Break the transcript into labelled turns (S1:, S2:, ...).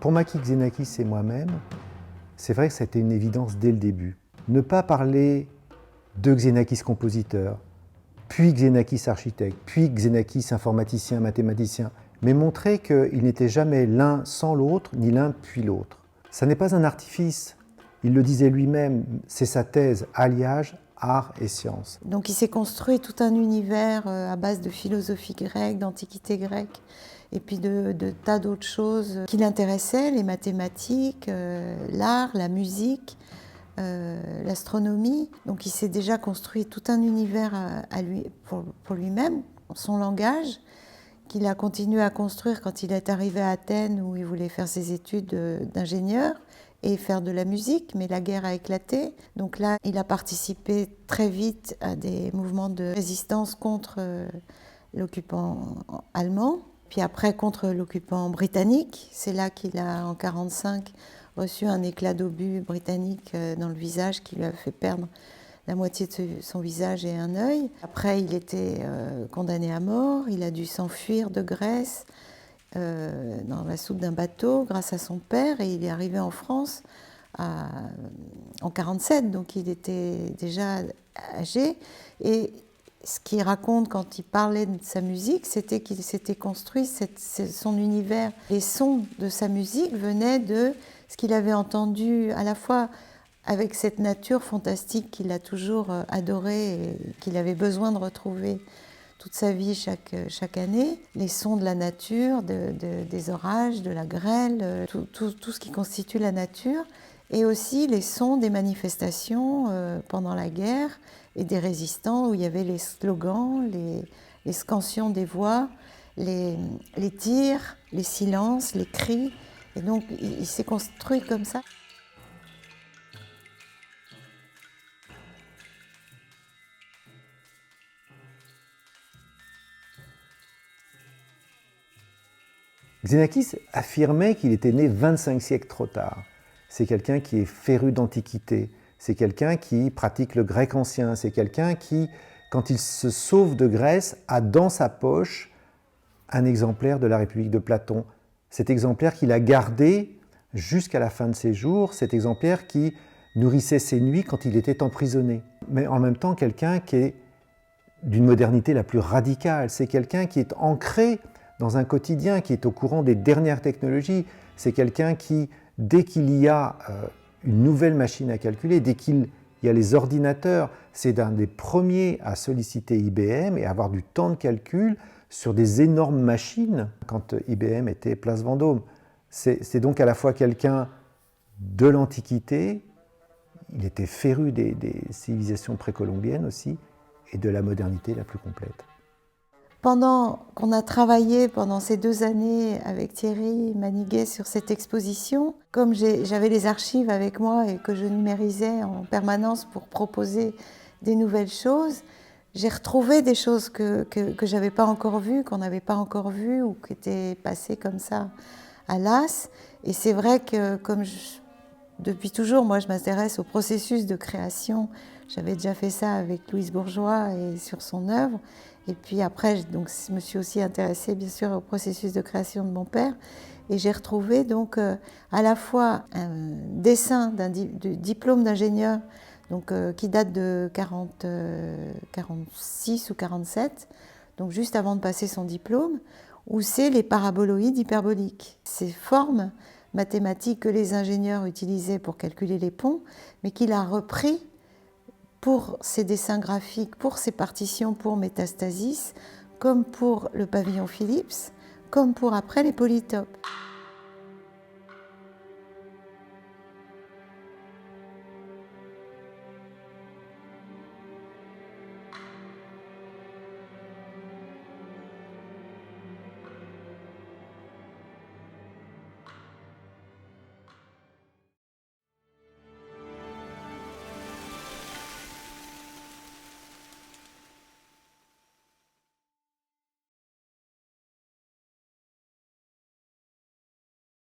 S1: Pour Makis Xenakis et moi-même, c'est vrai que ça a été une évidence dès le début. Ne pas parler de Xenakis compositeur, puis Xenakis architecte, puis Xenakis informaticien, mathématicien, mais montrer qu'il n'était jamais l'un sans l'autre, ni l'un puis l'autre. Ça n'est pas un artifice, il le disait lui-même, c'est sa thèse, alliage, art et science.
S2: Donc il s'est construit tout un univers à base de philosophie grecque, d'antiquité grecque, et puis de tas d'autres choses qui l'intéressaient, les mathématiques, l'art, la musique, l'astronomie. Donc il s'est déjà construit tout un univers à lui, pour lui-même, son langage, qu'il a continué à construire quand il est arrivé à Athènes où il voulait faire ses études d'ingénieur et faire de la musique, mais la guerre a éclaté. Donc là, il a participé très vite à des mouvements de résistance contre l'occupant allemand, puis après contre l'occupant britannique. C'est là qu'il a, en 1945, reçu un éclat d'obus britannique dans le visage qui lui a fait perdre la moitié de son visage et un œil. Après, il était condamné à mort, il a dû s'enfuir de Grèce dans la soupe d'un bateau grâce à son père, et il est arrivé en France en 1947, donc il était déjà âgé. Et ce qu'il raconte quand il parlait de sa musique, c'était qu'il s'était construit son univers. Les sons de sa musique venaient de ce qu'il avait entendu à la fois avec cette nature fantastique qu'il a toujours adorée et qu'il avait besoin de retrouver toute sa vie, chaque année, les sons de la nature, des orages, de la grêle, tout ce qui constitue la nature, et aussi les sons des manifestations pendant la guerre et des résistants, où il y avait les slogans, les scansions des voix, les tirs, les silences, les cris. Et donc il s'est construit comme ça.
S1: Xenakis affirmait qu'il était né 25 siècles trop tard. C'est quelqu'un qui est féru d'antiquité, c'est quelqu'un qui pratique le grec ancien, c'est quelqu'un qui, quand il se sauve de Grèce, a dans sa poche un exemplaire de la République de Platon. Cet exemplaire qu'il a gardé jusqu'à la fin de ses jours, cet exemplaire qui nourrissait ses nuits quand il était emprisonné. Mais en même temps, quelqu'un qui est d'une modernité la plus radicale, c'est quelqu'un qui est ancré dans un quotidien, qui est au courant des dernières technologies. C'est quelqu'un qui, dès qu'il y a une nouvelle machine à calculer, dès qu'il y a les ordinateurs, c'est un des premiers à solliciter IBM et à avoir du temps de calcul sur des énormes machines quand IBM était place Vendôme. C'est donc à la fois quelqu'un de l'Antiquité, il était féru des civilisations précolombiennes aussi, et de la modernité la plus complète.
S2: Pendant qu'on a travaillé pendant ces 2 années avec Thierry Maniguet sur cette exposition, comme j'avais les archives avec moi et que je numérisais en permanence pour proposer des nouvelles choses, j'ai retrouvé des choses que je n'avais pas encore vues, qu'on n'avait pas encore vues ou qui étaient passées comme ça à l'as. Et c'est vrai que depuis toujours, moi je m'intéresse au processus de création. J'avais déjà fait ça avec Louise Bourgeois et sur son œuvre. Et puis après, je me suis aussi intéressée bien sûr au processus de création de mon père. Et j'ai retrouvé donc à la fois un dessin du diplôme d'ingénieur qui date de 46 ou 47, donc juste avant de passer son diplôme, où c'est les paraboloïdes hyperboliques. Ces formes mathématiques que les ingénieurs utilisaient pour calculer les ponts, mais qu'il a repris pour ses dessins graphiques, pour ses partitions pour Métastasis, comme pour le pavillon Philips, comme pour après les polytopes.